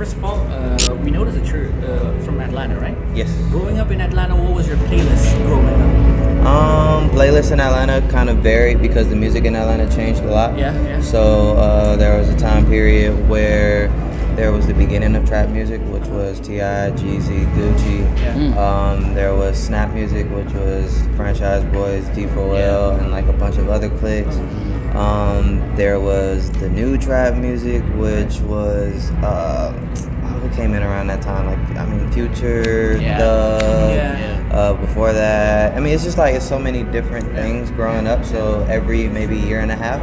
first of all, we noticed that you're from Atlanta, right? Yes. Growing up in Atlanta, what was your playlist growing up? Playlists in Atlanta kind of varied because the music in Atlanta changed a lot. Yeah, yeah. So there was a time period where there was the beginning of trap music, which was T.I., Jeezy, Gucci. Yeah. There was snap music, which was Franchise Boys, D4L, and like a bunch of other cliques. There was the new trap music, which was who came in around that time? Like, I mean, Future, before that. I mean, it's just like it's so many different things growing up. So every maybe year and a half,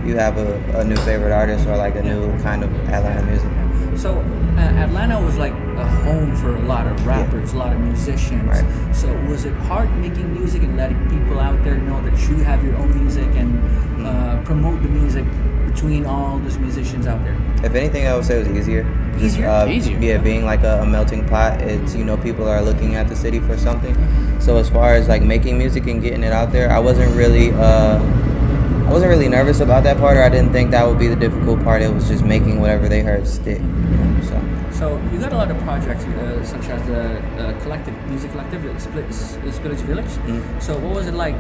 you have a new favorite artist or like a new kind of Atlanta music. So Atlanta was like a home for a lot of rappers, a lot of musicians. Right. So was it hard making music and letting people out there know that you have your own music and promote the music between all those musicians out there? If anything, I would say it was easier. Easier? Yeah, being like a melting pot. It's, people are looking at the city for something. So as far as like making music and getting it out there, I wasn't really nervous about that part, or I didn't think that would be the difficult part. It was just making whatever they heard stick. So you got a lot of projects such as the music collective, Spillage Village. So what was it like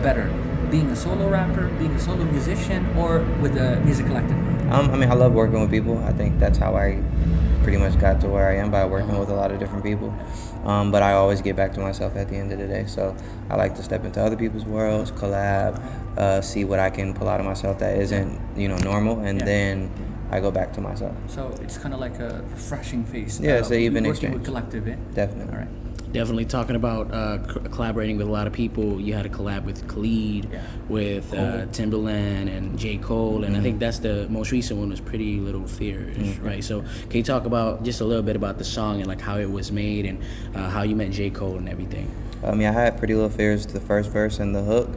better, being a solo rapper, being a solo musician, or with the music collective? I mean, I love working with people. I think that's how I pretty much got to where I am, by working with a lot of different people. But I always get back to myself at the end of the day. So I like to step into other people's worlds, collab, see what I can pull out of myself that isn't, normal, and then I go back to myself. So it's kind of like a refreshing phase. Yeah, it's an even working exchange. with collective, eh? Definitely. All right. Definitely talking about collaborating with a lot of people. You had a collab with Khalid, with Timberland and J. Cole, and I think that's the most recent one was Pretty Little Fears, right? So can you talk about just a little bit about the song and like how it was made and how you met J. Cole and everything? I had Pretty Little Fears, the first verse and the hook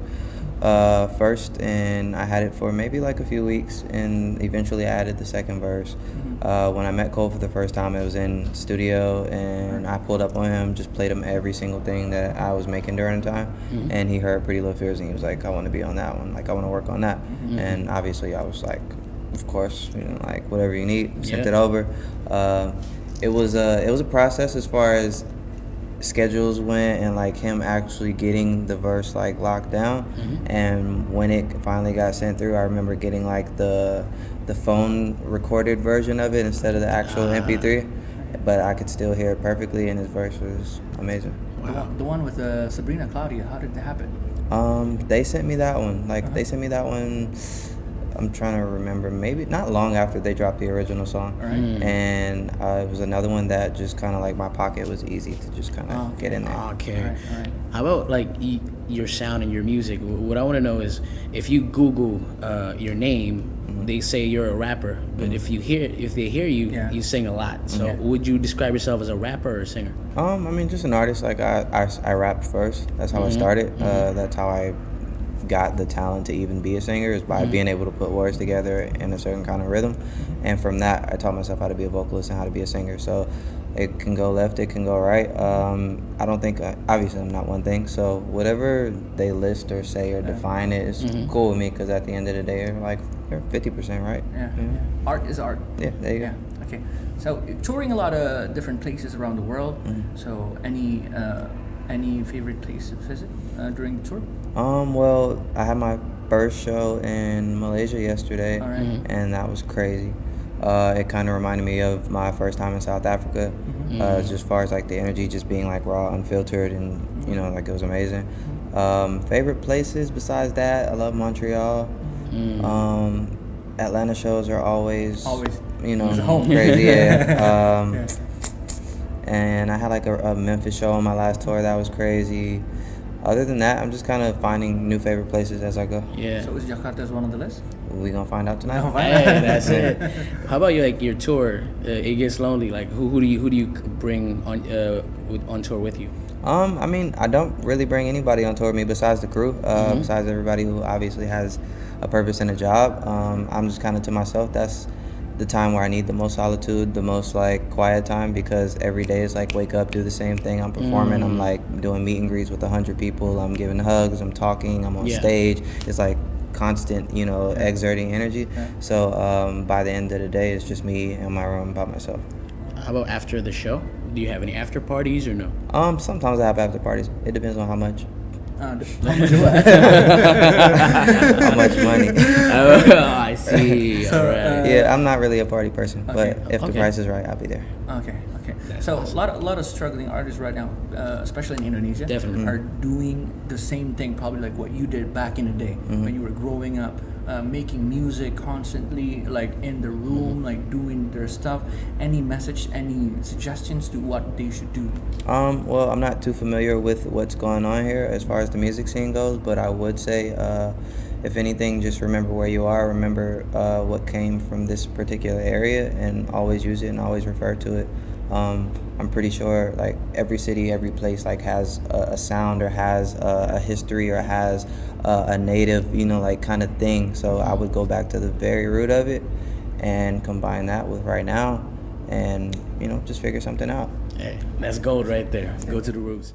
first, and I had it for maybe like a few weeks, and eventually I added the second verse. When I met Cole for the first time, it was in studio, and I pulled up on him, just played him every single thing that I was making during the time, and he heard Pretty Little Fears, and he was like, I want to be on that one, like I want to work on that. And obviously I was like, of course, like whatever you need, sent it over. It was a process as far as schedules went, and like him actually getting the verse like locked down. And when it finally got sent through, I remember getting like the phone recorded version of it instead of the actual MP3, but I could still hear it perfectly, and his verse was amazing. Wow. The one with Sabrina Claudia, how did that happen? They sent me that one. They sent me that one, I'm trying to remember, maybe not long after they dropped the original song. And it was another one that just kind of like my pocket was easy to just kind of get in there. Okay. All right. How about like your sound and your music? What I want to know is if you Google your name, they say you're a rapper, but if they hear you, you sing a lot. So would you describe yourself as a rapper or a singer? Just an artist. Like I rapped first. That's how I started. That's how I got the talent to even be a singer, is by being able to put words together in a certain kind of rhythm. And from that, I taught myself how to be a vocalist and how to be a singer. So it can go left, it can go right. I don't think, obviously I'm not one thing, so whatever they list or say or define it is cool with me, because at the end of the day, they're 50% right. Art is art. Yeah, there you go. Okay. So touring a lot of different places around the world. So any favorite place to visit during the tour? Well, I had my first show in Malaysia yesterday, and that was crazy. It kind of reminded me of my first time in South Africa, just as far as like the energy just being like raw, unfiltered, and like it was amazing. Favorite places besides that, I love Montreal. Atlanta shows are always crazy. And I had like a Memphis show on my last tour that was crazy. Other than that, I'm just kind of finding new favorite places as I go. Yeah. So is Jakarta one of the list? We gonna find out tonight. Hey, that's it. How about your tour? It gets lonely. Like who do you bring on tour with you? I don't really bring anybody on tour with me besides the crew, besides everybody who obviously has a purpose and a job. I'm just kind of to myself. That's the time where I need the most solitude, the most like quiet time, because every day is like wake up, do the same thing. I'm performing. I'm like doing meet and greets with 100 people. I'm giving hugs. I'm talking. I'm on stage. It's like constant, you know, exerting energy. So by the end of the day, it's just me in my room by myself. How about after the show? Do you have any after parties or no? Sometimes I have after parties. It depends on how much. How much How much money. Oh, I see. So, All right. Yeah, I'm not really a party person, Okay. but if the price is right, I'll be there. Okay. That's So awesome. a lot of struggling artists right now, especially in Indonesia, Definitely. are doing the same thing, probably like what you did back in the day when you were growing up, making music constantly, like in the room, like doing their stuff. Any message, any suggestions to what they should do? Well, I'm not too familiar with what's going on here as far as the music scene goes, but I would say, if anything, just remember where you are, remember what came from this particular area, and always use it and always refer to it. I'm pretty sure like every city, every place like has a sound or has a history or has a native, you know, like kind of thing. So I would go back to the very root of it and combine that with right now and, you know, just figure something out. Hey, that's gold right there. Go to the roots.